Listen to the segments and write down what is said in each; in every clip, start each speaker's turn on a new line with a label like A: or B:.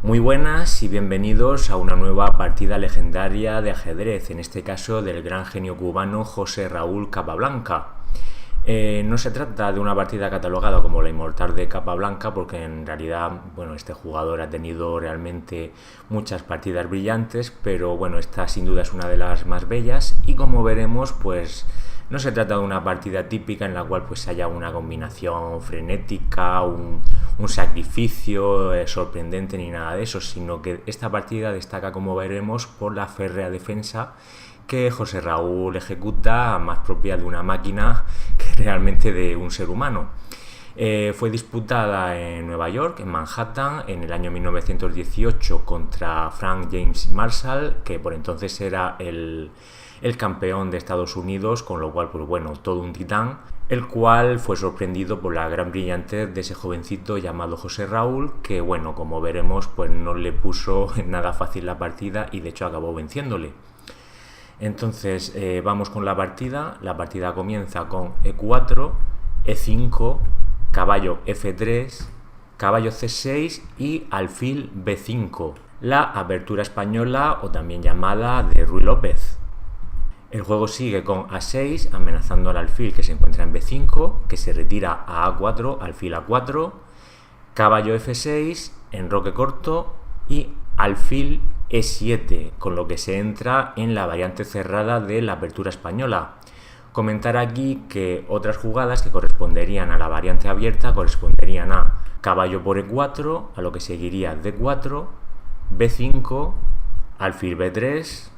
A: Muy buenas y bienvenidos a una nueva partida legendaria de ajedrez, en este caso del gran genio cubano José Raúl Capablanca. No se trata de una partida catalogada como la inmortal de Capablanca, porque en realidad, este jugador ha tenido realmente muchas partidas brillantes, pero esta sin duda es una de las más bellas y como veremos, pues no se trata de una partida típica en la cual pues haya una combinación frenética, un sacrificio sorprendente ni nada de eso, sino que esta partida destaca, como veremos, por la férrea defensa que José Raúl ejecuta, más propia de una máquina que realmente de un ser humano. Fue disputada en Nueva York, en Manhattan, en el año 1918 contra Frank James Marshall, que por entonces era el campeón de Estados Unidos, con lo cual, todo un titán, el cual fue sorprendido por la gran brillantez de ese jovencito llamado José Raúl, que como veremos, pues no le puso nada fácil la partida y de hecho acabó venciéndole. Entonces vamos con la partida. La partida comienza con E4, E5, caballo F3, caballo C6 y alfil B5, la apertura española o también llamada de Ruy López. El juego sigue con A6, amenazando al alfil que se encuentra en B5, que se retira a A4, alfil A4, caballo F6, enroque corto y alfil E7, con lo que se entra en la variante cerrada de la apertura española. Comentar aquí que otras jugadas que corresponderían a la variante abierta corresponderían a caballo por E4, a lo que seguiría D4, B5, alfil B3,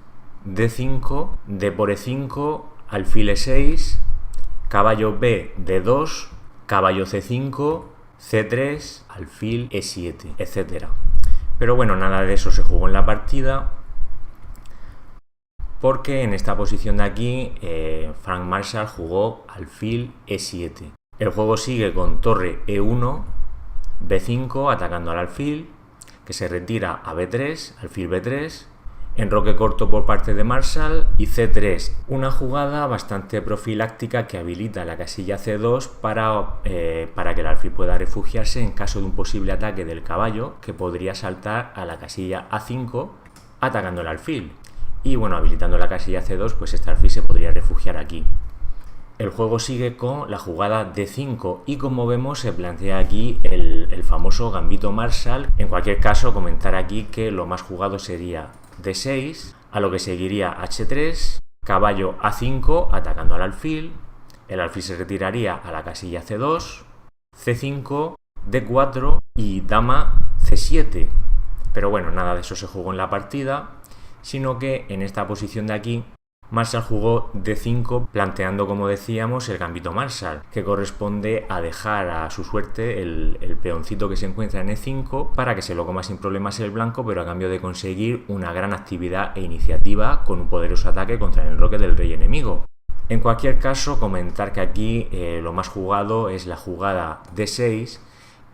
A: D5, D por E5, alfil E6, caballo B, D2, caballo C5, C3, alfil E7, etc. Pero nada de eso se jugó en la partida, porque en esta posición de aquí Frank Marshall jugó alfil E7. El juego sigue con torre E1, B5 atacando al alfil, que se retira a B3, alfil B3, enroque corto por parte de Marshall y C3, una jugada bastante profiláctica que habilita la casilla C2 para que el alfil pueda refugiarse en caso de un posible ataque del caballo, que podría saltar a la casilla A5 atacando el alfil. Y habilitando la casilla C2, pues este alfil se podría refugiar aquí. El juego sigue con la jugada D5 y como vemos se plantea aquí el famoso gambito Marshall. En cualquier caso, comentar aquí que lo más jugado sería D6, a lo que seguiría H3, caballo A5 atacando al alfil, el alfil se retiraría a la casilla C2, C5, D4 y dama C7. Pero nada de eso se jugó en la partida, sino que en esta posición de aquí Marshall jugó D5, planteando, como decíamos, el gambito Marshall, que corresponde a dejar a su suerte el peoncito que se encuentra en E5 para que se lo coma sin problemas el blanco, pero a cambio de conseguir una gran actividad e iniciativa con un poderoso ataque contra el enroque del rey enemigo. En cualquier caso, comentar que aquí lo más jugado es la jugada D6,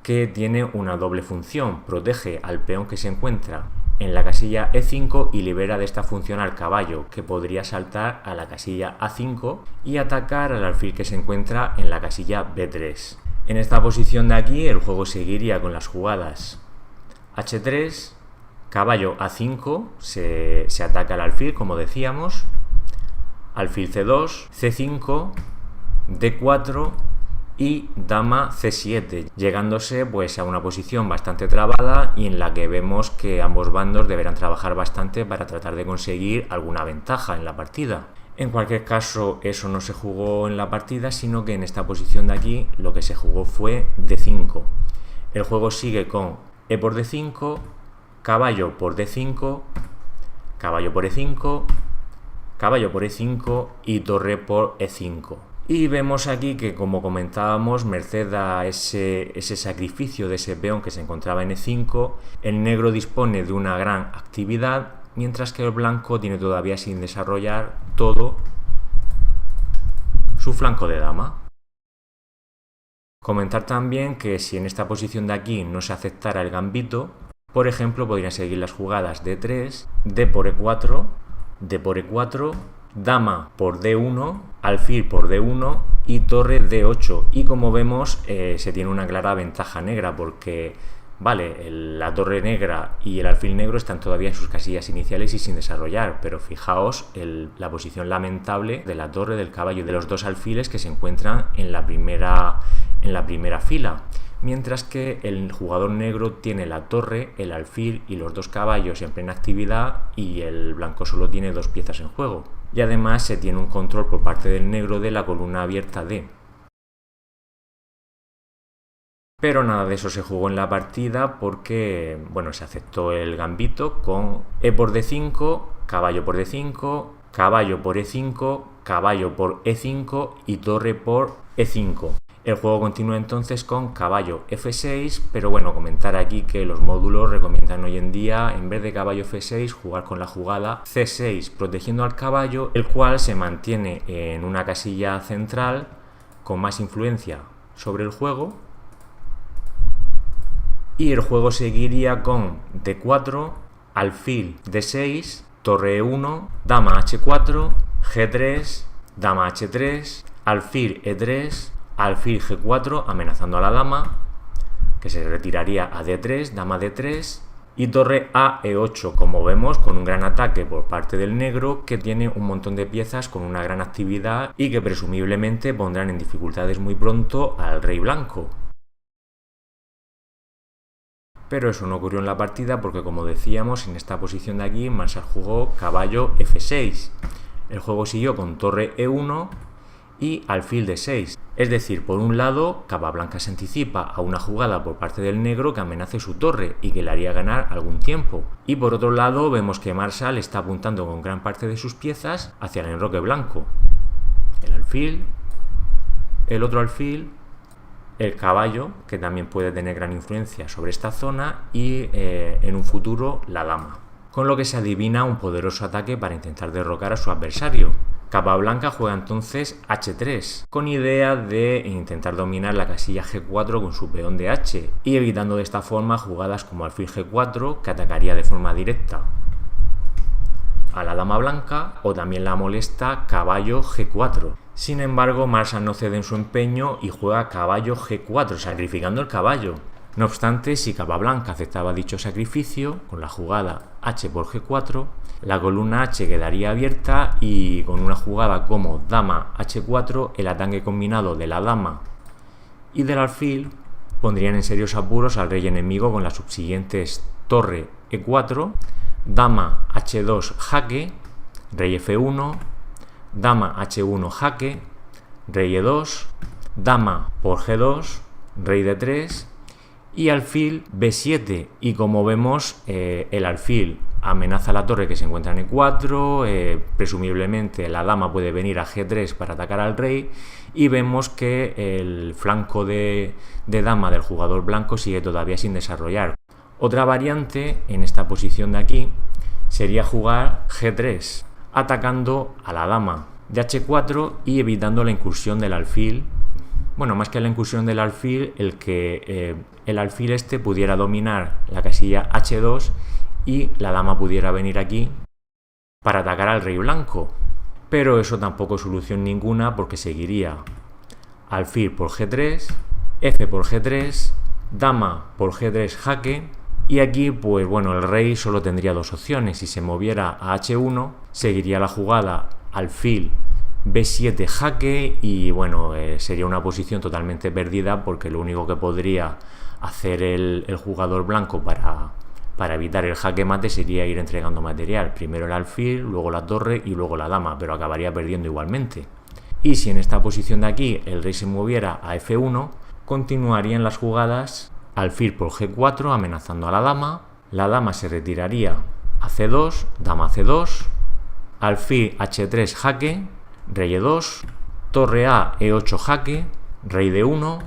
A: que tiene una doble función: protege al peón que se encuentra en la casilla E5 y libera de esta función al caballo, que podría saltar a la casilla A5 y atacar al alfil que se encuentra en la casilla B3. En esta posición de aquí el juego seguiría con las jugadas H3, caballo A5, se ataca al alfil, como decíamos, alfil C2, C5, D4 y dama C7, llegándose a una posición bastante trabada y en la que vemos que ambos bandos deberán trabajar bastante para tratar de conseguir alguna ventaja en la partida. En cualquier caso, eso no se jugó en la partida, sino que en esta posición de aquí lo que se jugó fue D5. El juego sigue con E por D5, caballo por D5, caballo por E5, caballo por E5 y torre por E5. Y vemos aquí que, como comentábamos, merced a ese sacrificio de ese peón que se encontraba en E5, el negro dispone de una gran actividad, mientras que el blanco tiene todavía sin desarrollar todo su flanco de dama. Comentar también que si en esta posición de aquí no se aceptara el gambito, por ejemplo, podrían seguir las jugadas D3, D por E4, D por E4, dama por D1, alfil por D1 y torre D8. Y como vemos, se tiene una clara ventaja negra, porque Vale, la torre negra y el alfil negro están todavía en sus casillas iniciales y sin desarrollar, pero fijaos la posición lamentable de la torre, del caballo y de los dos alfiles que se encuentran en la primera fila. Mientras que el jugador negro tiene la torre, el alfil y los dos caballos en plena actividad y el blanco solo tiene 2 piezas en juego. Y además se tiene un control por parte del negro de la columna abierta D. Pero nada de eso se jugó en la partida porque, bueno, se aceptó el gambito con E por D5, caballo por D5, caballo por E5, caballo por E5 y torre por E5. El juego continúa entonces con caballo F6, pero bueno, comentar aquí que los módulos recomiendan hoy en día, en vez de caballo F6, jugar con la jugada C6, protegiendo al caballo, el cual se mantiene en una casilla central con más influencia sobre el juego. Y el juego seguiría con D4, alfil D6, torre E1, dama H4, G3, dama H3, alfil E3, alfil G4 amenazando a la dama, que se retiraría a D3, dama D3 y torre a E8, como vemos, con un gran ataque por parte del negro que tiene un montón de piezas con una gran actividad y que presumiblemente pondrán en dificultades muy pronto al rey blanco. Pero eso no ocurrió en la partida porque, como decíamos, en esta posición de aquí Marshall jugó caballo F6. El juego siguió con torre E1 y alfil D6. Es decir, por un lado, Capablanca se anticipa a una jugada por parte del negro que amenace su torre y que le haría ganar algún tiempo. Y por otro lado, vemos que Marshall está apuntando con gran parte de sus piezas hacia el enroque blanco. El alfil, el otro alfil, el caballo, que también puede tener gran influencia sobre esta zona, y en un futuro la dama. Con lo que se adivina un poderoso ataque para intentar derrocar a su adversario. Capablanca juega entonces H3, con idea de intentar dominar la casilla G4 con su peón de H, y evitando de esta forma jugadas como alfil G4, que atacaría de forma directa a la dama blanca, o también la molesta caballo G4. Sin embargo, Marshall no cede en su empeño y juega caballo G4, sacrificando el caballo. No obstante, si Capablanca aceptaba dicho sacrificio, con la jugada H por G4, la columna H quedaría abierta y con una jugada como dama H4, el ataque combinado de la dama y del alfil pondrían en serios apuros al rey enemigo con las subsiguientes torre E4, dama H2 jaque, rey F1, dama H1 jaque, rey E2, dama por G2, rey D3 y alfil B7. Y como vemos, el alfil amenaza la torre que se encuentra en E4, presumiblemente la dama puede venir a G3 para atacar al rey, y vemos que el flanco de dama del jugador blanco sigue todavía sin desarrollar. Otra variante en esta posición de aquí sería jugar G3, atacando a la dama de H4 y evitando la incursión del alfil. Bueno, más que la incursión del alfil, el alfil este pudiera dominar la casilla H2 y la dama pudiera venir aquí para atacar al rey blanco. Pero eso tampoco es solución ninguna porque seguiría alfil por G3, F por G3, dama por G3 jaque. Y aquí, pues bueno, el rey solo tendría 2 opciones. Si se moviera a H1, seguiría la jugada alfil B7 jaque y bueno, sería una posición totalmente perdida porque lo único que podría hacer el jugador blanco para evitar el jaque mate sería ir entregando material. Primero el alfil, luego la torre y luego la dama, pero acabaría perdiendo igualmente. Y si en esta posición de aquí el rey se moviera a F1, continuarían las jugadas alfil por G4 amenazando a la dama se retiraría a C2, dama C2, alfil H3 jaque, rey E2, torre A E8 jaque, rey D1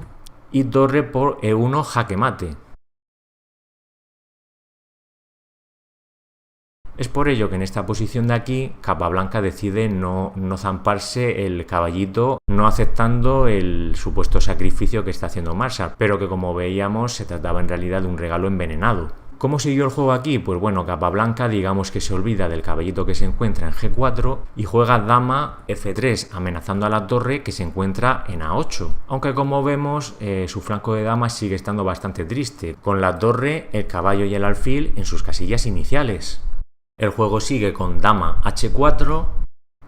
A: y torre por E1 jaque mate. Es por ello que en esta posición de aquí Capablanca decide no zamparse el caballito, no aceptando el supuesto sacrificio que está haciendo Marshall, pero que como veíamos se trataba en realidad de un regalo envenenado. ¿Cómo siguió el juego aquí? Pues bueno, Capablanca digamos que se olvida del caballito que se encuentra en G4 y juega dama F3 amenazando a la torre que se encuentra en A8. Aunque como vemos su flanco de dama sigue estando bastante triste, con la torre, el caballo y el alfil en sus casillas iniciales. El juego sigue con dama H4,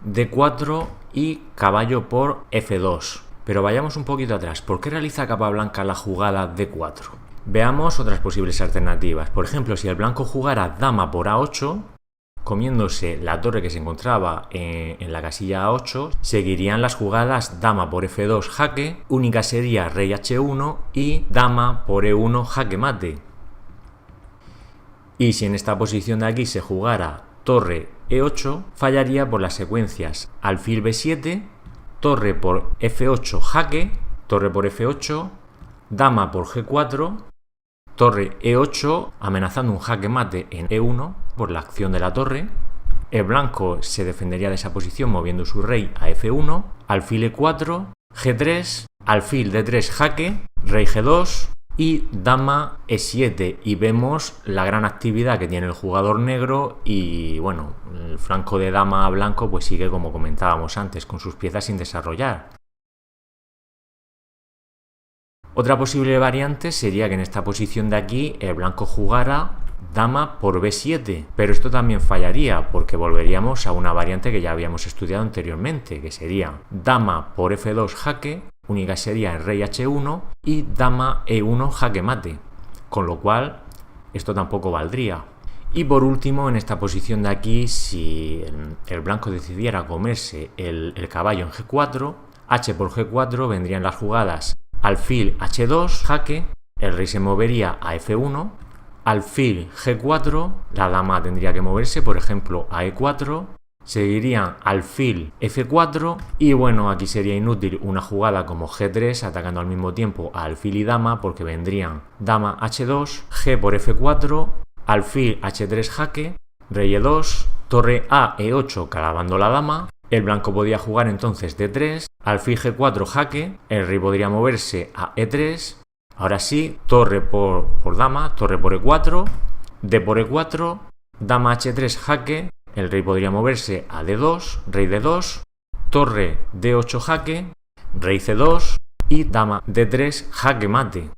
A: D4 y caballo por F2. Pero vayamos un poquito atrás. ¿Por qué realiza Capablanca la jugada D4? Veamos otras posibles alternativas. Por ejemplo, si el blanco jugara dama por A8, comiéndose la torre que se encontraba en la casilla A8, seguirían las jugadas dama por F2 jaque, única sería rey H1 y dama por E1 jaque mate. Y si en esta posición de aquí se jugara torre E8, fallaría por las secuencias alfil B7, torre por F8 jaque, torre por F8, dama por G4, torre E8 amenazando un jaque mate en E1 por la acción de la torre. El blanco se defendería de esa posición moviendo su rey a F1, alfil E4, G3, alfil D3 jaque, rey G2 y dama E7. Y vemos la gran actividad que tiene el jugador negro y bueno, el flanco de dama blanco pues sigue como comentábamos antes con sus piezas sin desarrollar. Otra posible variante sería que en esta posición de aquí el blanco jugara dama por B7, pero esto también fallaría porque volveríamos a una variante que ya habíamos estudiado anteriormente, que sería dama por F2 jaque, única sería el rey H1 y dama E1 jaque mate, con lo cual esto tampoco valdría. Y por último, en esta posición de aquí, si el blanco decidiera comerse el caballo en G4, H por G4 vendrían las jugadas alfil H2 jaque, el rey se movería a F1, alfil G4, la dama tendría que moverse, por ejemplo, a E4, seguirían alfil F4 y bueno, aquí sería inútil una jugada como G3 atacando al mismo tiempo a alfil y dama porque vendrían dama H2, G por F4, alfil H3 jaque, rey E2, torre a E8 clavando la dama. El blanco podía jugar entonces D3, alfil G4 jaque, el rey podría moverse a E3, ahora sí, torre por dama, torre por E4, D por E4, dama H3 jaque, el rey podría moverse a D2, rey D2, torre D8 jaque, rey C2 y dama D3 jaque mate.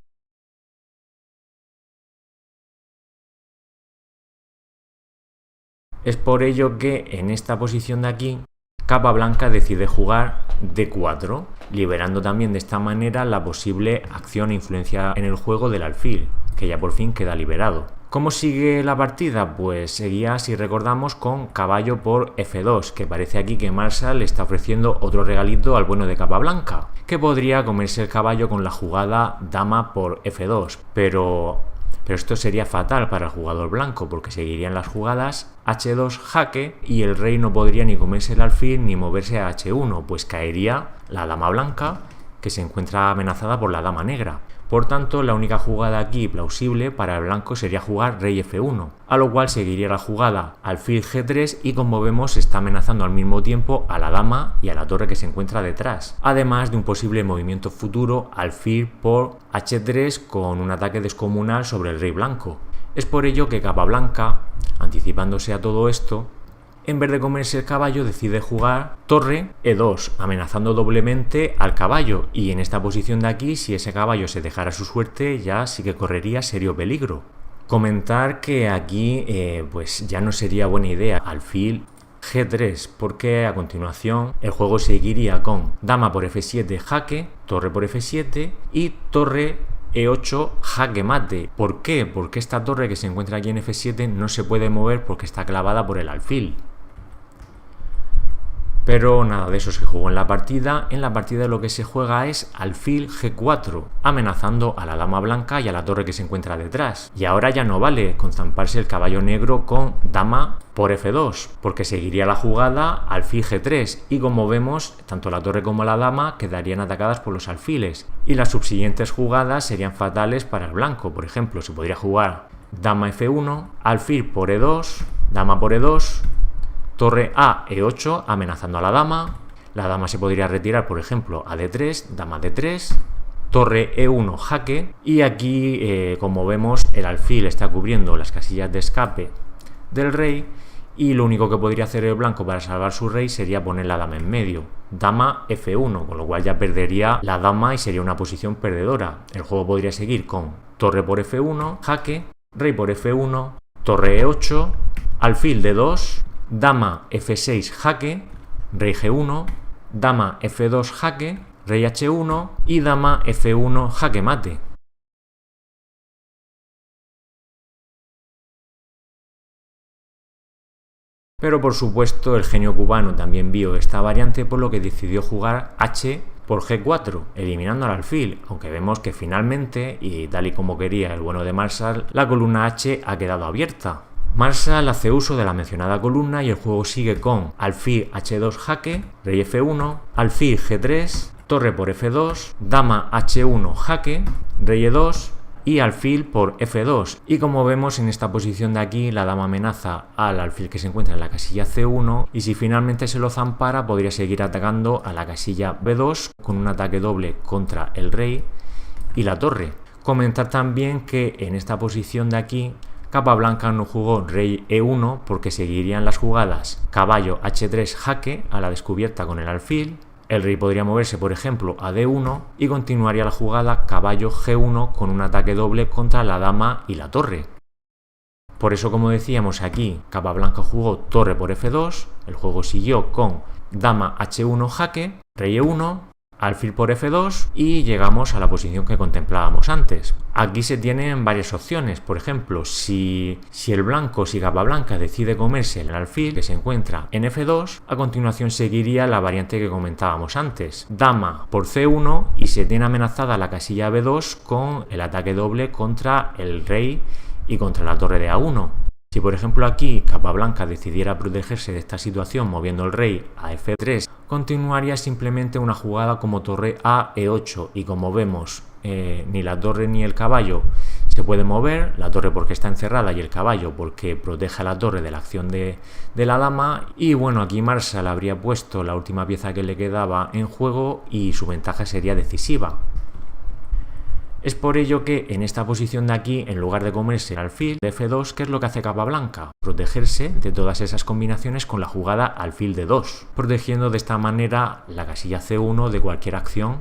A: Es por ello que en esta posición de aquí Capablanca decide jugar D4, liberando también de esta manera la posible acción e influencia en el juego del alfil, que ya por fin queda liberado. ¿Cómo sigue la partida? Pues seguía, si recordamos, con caballo por F2, que parece aquí que Marshall le está ofreciendo otro regalito al bueno de Capablanca, que podría comerse el caballo con la jugada dama por F2, pero esto sería fatal para el jugador blanco porque seguirían las jugadas H2 jaque y el rey no podría ni comerse el alfil ni moverse a H1, pues caería la dama blanca que se encuentra amenazada por la dama negra. Por tanto, la única jugada aquí plausible para el blanco sería jugar rey F1, a lo cual seguiría la jugada alfil G3 y como vemos está amenazando al mismo tiempo a la dama y a la torre que se encuentra detrás, además de un posible movimiento futuro alfil por H3 con un ataque descomunal sobre el rey blanco. Es por ello que Capablanca, anticipándose a todo esto, en vez de comerse el caballo decide jugar torre E2, amenazando doblemente al caballo, y en esta posición de aquí, si ese caballo se dejara su suerte, ya sí que correría serio peligro. Comentar que aquí pues ya no sería buena idea alfil G3, porque a continuación el juego seguiría con dama por F7 jaque, torre por F7 y torre E8 jaque mate. ¿Por qué? Porque esta torre que se encuentra aquí en F7 no se puede mover porque está clavada por el alfil. Pero nada de eso se jugó en la partida. En la partida lo que se juega es alfil G4, amenazando a la dama blanca y a la torre que se encuentra detrás. Y ahora ya no vale con zamparse el caballo negro con dama por F2, porque seguiría la jugada alfil G3 y como vemos, tanto la torre como la dama quedarían atacadas por los alfiles. Y las subsiguientes jugadas serían fatales para el blanco. Por ejemplo, se podría jugar dama F1, alfil por E2, dama por E2, torre a E8 amenazando a la dama se podría retirar por ejemplo a D3, dama D3, torre E1 jaque, y aquí como vemos el alfil está cubriendo las casillas de escape del rey, y lo único que podría hacer el blanco para salvar su rey sería poner la dama en medio, dama F1, con lo cual ya perdería la dama y sería una posición perdedora. El juego podría seguir con torre por F1 jaque, rey por F1, torre E8, alfil D2, dama F6 jaque, rey G1, dama F2 jaque, rey H1 y dama F1 jaque mate. Pero por supuesto el genio cubano también vio esta variante, por lo que decidió jugar H por G4, eliminando al alfil, aunque vemos que finalmente, y tal y como quería el bueno de Marshall, la columna H ha quedado abierta. Marshall hace uso de la mencionada columna y el juego sigue con alfil H2 jaque, rey F1, alfil G3, torre por F2, dama H1 jaque, rey E2 y alfil por F2, y como vemos en esta posición de aquí la dama amenaza al alfil que se encuentra en la casilla C1, y si finalmente se lo zampara podría seguir atacando a la casilla B2 con un ataque doble contra el rey y la torre. Comentar también que en esta posición de aquí Capablanca no jugó rey E1 porque seguirían las jugadas caballo H3 jaque a la descubierta con el alfil. El rey podría moverse, por ejemplo, a D1 y continuaría la jugada caballo G1 con un ataque doble contra la dama y la torre. Por eso, como decíamos aquí, Capablanca jugó torre por F2, el juego siguió con dama H1 jaque, rey E1, alfil por F2 y llegamos a la posición que contemplábamos antes. Aquí se tienen varias opciones. Por ejemplo, si Capablanca decide comerse el alfil que se encuentra en F2, a continuación seguiría la variante que comentábamos antes, dama por C1, y se tiene amenazada la casilla B2 con el ataque doble contra el rey y contra la torre de A1. Si por ejemplo aquí Capablanca decidiera protegerse de esta situación moviendo el rey a F3, continuaría simplemente una jugada como torre a E8, y como vemos ni la torre ni el caballo se puede mover, la torre porque está encerrada y el caballo porque protege a la torre de la acción de la dama, y bueno, aquí Marshall habría puesto la última pieza que le quedaba en juego y su ventaja sería decisiva. Es por ello que en esta posición de aquí, en lugar de comerse el alfil de F2, ¿qué es lo que hace Capablanca? Protegerse de todas esas combinaciones con la jugada alfil de 2, protegiendo de esta manera la casilla C1 de cualquier acción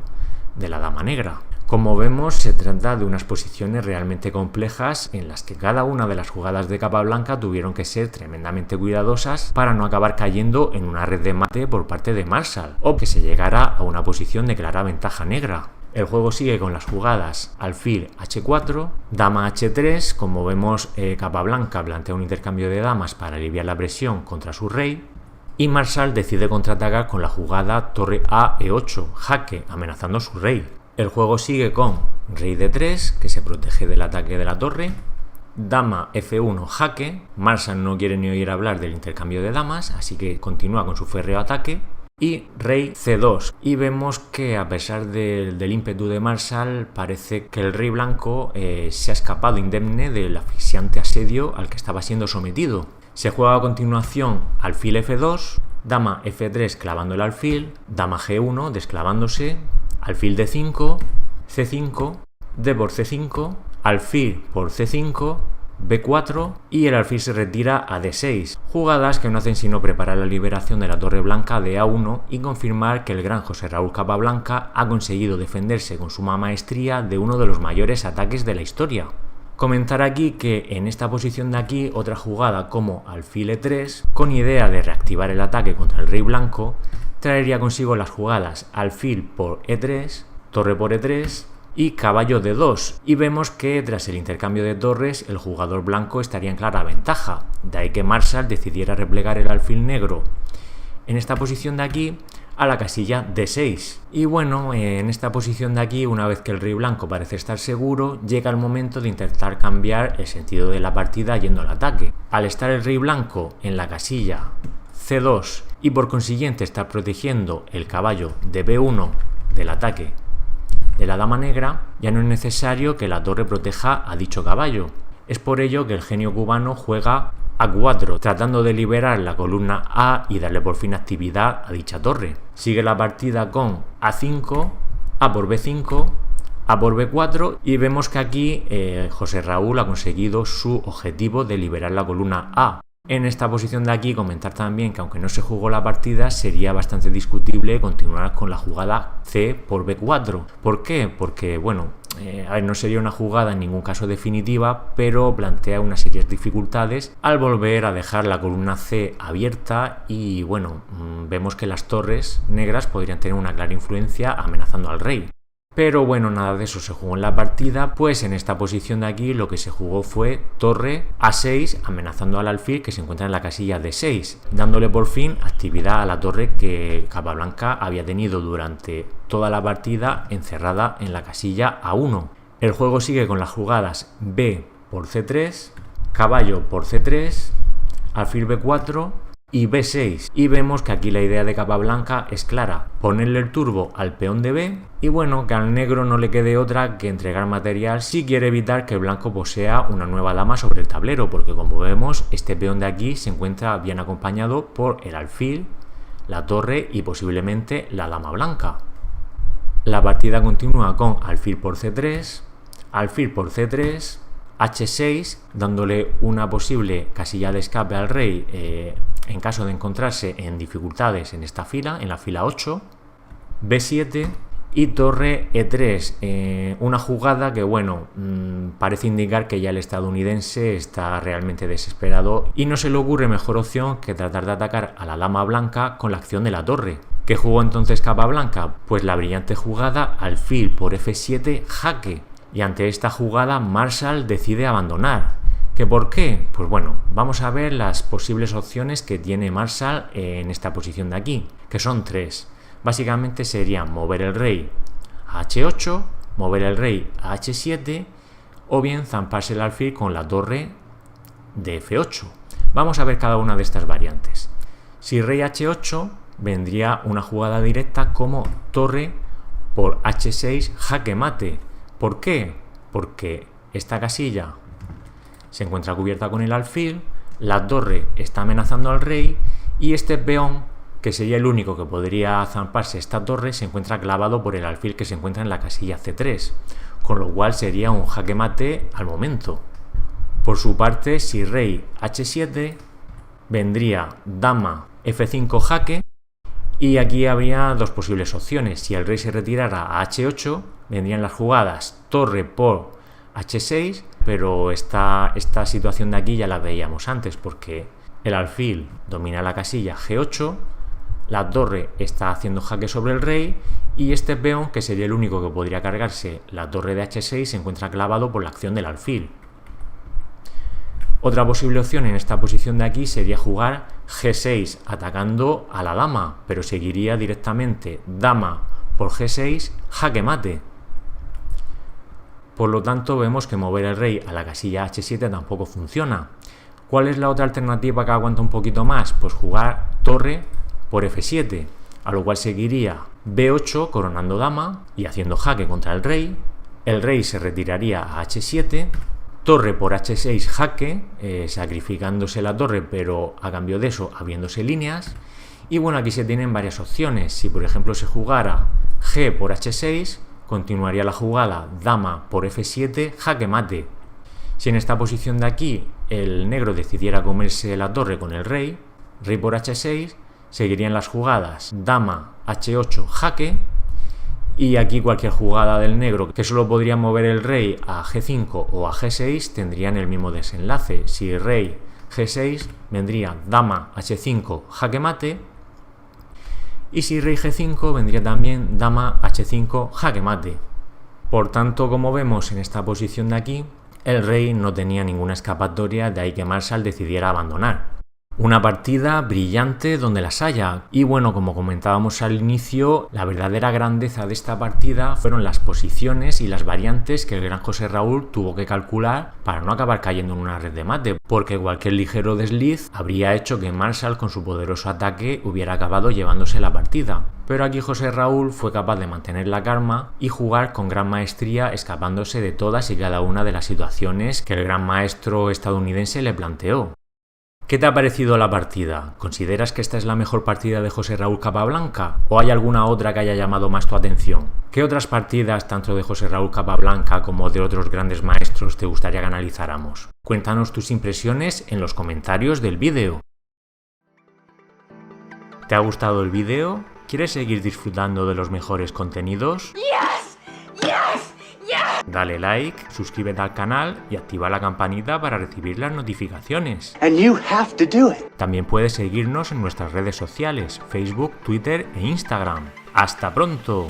A: de la dama negra. Como vemos, se trata de unas posiciones realmente complejas en las que cada una de las jugadas de Capablanca tuvieron que ser tremendamente cuidadosas para no acabar cayendo en una red de mate por parte de Marshall o que se llegara a una posición de clara ventaja negra. El juego sigue con las jugadas alfil H4, dama H3, como vemos Capablanca plantea un intercambio de damas para aliviar la presión contra su rey, y Marshall decide contraatacar con la jugada torre a E8, jaque, amenazando a su rey. El juego sigue con rey D3, que se protege del ataque de la torre, dama F1 jaque, Marshall no quiere ni oír hablar del intercambio de damas, así que continúa con su férreo ataque, y rey C2, y vemos que a pesar del ímpetu de Marshall parece que el rey blanco se ha escapado indemne del asfixiante asedio al que estaba siendo sometido. Se juega a continuación alfil F2, dama F3 clavando el alfil, dama G1 desclavándose, alfil D5, C5, D por C5, alfil por C5, B4 y el alfil se retira a D6, jugadas que no hacen sino preparar la liberación de la torre blanca de A1 y confirmar que el gran José Raúl Capablanca ha conseguido defenderse con suma maestría de uno de los mayores ataques de la historia. Comentar aquí que en esta posición de aquí otra jugada como alfil E3, con idea de reactivar el ataque contra el rey blanco, traería consigo las jugadas alfil por E3, torre por E3 y caballo D2, y vemos que tras el intercambio de torres el jugador blanco estaría en clara ventaja, de ahí que Marshall decidiera replegar el alfil negro en esta posición de aquí a la casilla D6. Y bueno, en esta posición de aquí, una vez que el rey blanco parece estar seguro, llega el momento de intentar cambiar el sentido de la partida yendo al ataque. Al estar el rey blanco en la casilla C2 y por consiguiente estar protegiendo el caballo de B1 del ataque de la dama negra, ya no es necesario que la torre proteja a dicho caballo. Es por ello que el genio cubano juega A4, tratando de liberar la columna A y darle por fin actividad a dicha torre. Sigue la partida con A5, A por B5, A por B4 y vemos que aquí José Raúl ha conseguido su objetivo de liberar la columna A. En esta posición de aquí comentar también que aunque no se jugó la partida, sería bastante discutible continuar con la jugada C por B4. ¿Por qué? Porque bueno, no sería una jugada en ningún caso definitiva, pero plantea unas serias dificultades al volver a dejar la columna C abierta y bueno, vemos que las torres negras podrían tener una clara influencia amenazando al rey. Pero bueno, nada de eso se jugó en la partida, pues en esta posición de aquí lo que se jugó fue torre A6 amenazando al alfil que se encuentra en la casilla D6, dándole por fin actividad a la torre que Capablanca había tenido durante toda la partida encerrada en la casilla A1. El juego sigue con las jugadas B por C3, caballo por C3, alfil B4 y B6, y vemos que aquí la idea de Capablanca es clara, ponerle el turbo al peón de B y bueno, que al negro no le quede otra que entregar material si quiere evitar que el blanco posea una nueva dama sobre el tablero, porque como vemos este peón de aquí se encuentra bien acompañado por el alfil, la torre y posiblemente la dama blanca. La partida continúa con alfil por C3, alfil por C3, H6, dándole una posible casilla de escape al rey en caso de encontrarse en dificultades en esta fila, en la fila 8, B7 y torre E3, una jugada que bueno, parece indicar que ya el estadounidense está realmente desesperado y no se le ocurre mejor opción que tratar de atacar a la dama blanca con la acción de la torre. ¿Qué jugó entonces Capablanca? Pues la brillante jugada alfil por F7 jaque. Y ante esta jugada Marshall decide abandonar. ¿Qué por qué? Pues bueno, vamos a ver las posibles opciones que tiene Marshall en esta posición de aquí, que son tres. Básicamente serían mover el rey a H8, mover el rey a H7 o bien zamparse el alfil con la torre de F8. Vamos a ver cada una de estas variantes. Si rey H8 vendría una jugada directa como torre por H6 jaque mate. ¿Por qué? Porque esta casilla se encuentra cubierta con el alfil, la torre está amenazando al rey y este peón, que sería el único que podría zamparse esta torre, se encuentra clavado por el alfil que se encuentra en la casilla C3, con lo cual sería un jaque mate al momento. Por su parte, si rey H7, vendría dama F5 jaque y aquí habría dos posibles opciones. Si el rey se retirara a H8, vendrían las jugadas torre por H6, pero esta situación de aquí ya la veíamos antes porque el alfil domina la casilla G8, la torre está haciendo jaque sobre el rey y este peón, que sería el único que podría cargarse la torre de H6, se encuentra clavado por la acción del alfil. Otra posible opción en esta posición de aquí sería jugar G6 atacando a la dama, pero seguiría directamente dama por G6 jaque mate. Por lo tanto, vemos que mover el rey a la casilla H7 tampoco funciona. ¿Cuál es la otra alternativa que aguanta un poquito más? Pues jugar torre por F7, a lo cual seguiría B8 coronando dama y haciendo jaque contra el rey se retiraría a H7, torre por H6 jaque, sacrificándose la torre, pero a cambio de eso abriéndose líneas. Y bueno, aquí se tienen varias opciones. Si por ejemplo se jugara G por H6, continuaría la jugada dama por F7 jaque mate. Si en esta posición de aquí el negro decidiera comerse la torre con el rey por H6, seguirían las jugadas dama H8 jaque y aquí cualquier jugada del negro que solo podría mover el rey a G5 o a G6 tendrían el mismo desenlace. Si rey G6 vendría dama H5 jaque mate y si rey G5 vendría también dama H5 jaque mate. Por tanto, como vemos en esta posición de aquí, el rey no tenía ninguna escapatoria, de ahí que Marshall decidiera abandonar. Una partida brillante donde las haya. Y bueno, como comentábamos al inicio, la verdadera grandeza de esta partida fueron las posiciones y las variantes que el gran José Raúl tuvo que calcular para no acabar cayendo en una red de mate, porque cualquier ligero desliz habría hecho que Marshall con su poderoso ataque hubiera acabado llevándose la partida. Pero aquí José Raúl fue capaz de mantener la calma y jugar con gran maestría, escapándose de todas y cada una de las situaciones que el gran maestro estadounidense le planteó. ¿Qué te ha parecido la partida? ¿Consideras que esta es la mejor partida de José Raúl Capablanca? ¿O hay alguna otra que haya llamado más tu atención? ¿Qué otras partidas, tanto de José Raúl Capablanca como de otros grandes maestros, te gustaría que analizáramos? Cuéntanos tus impresiones en los comentarios del vídeo. ¿Te ha gustado el vídeo? ¿Quieres seguir disfrutando de los mejores contenidos?
B: Yes! Yes! Yes!
A: Dale like, suscríbete al canal y activa la campanita para recibir las notificaciones.
C: And you have to do it.
A: También puedes seguirnos en nuestras redes sociales, Facebook, Twitter e Instagram. ¡Hasta pronto!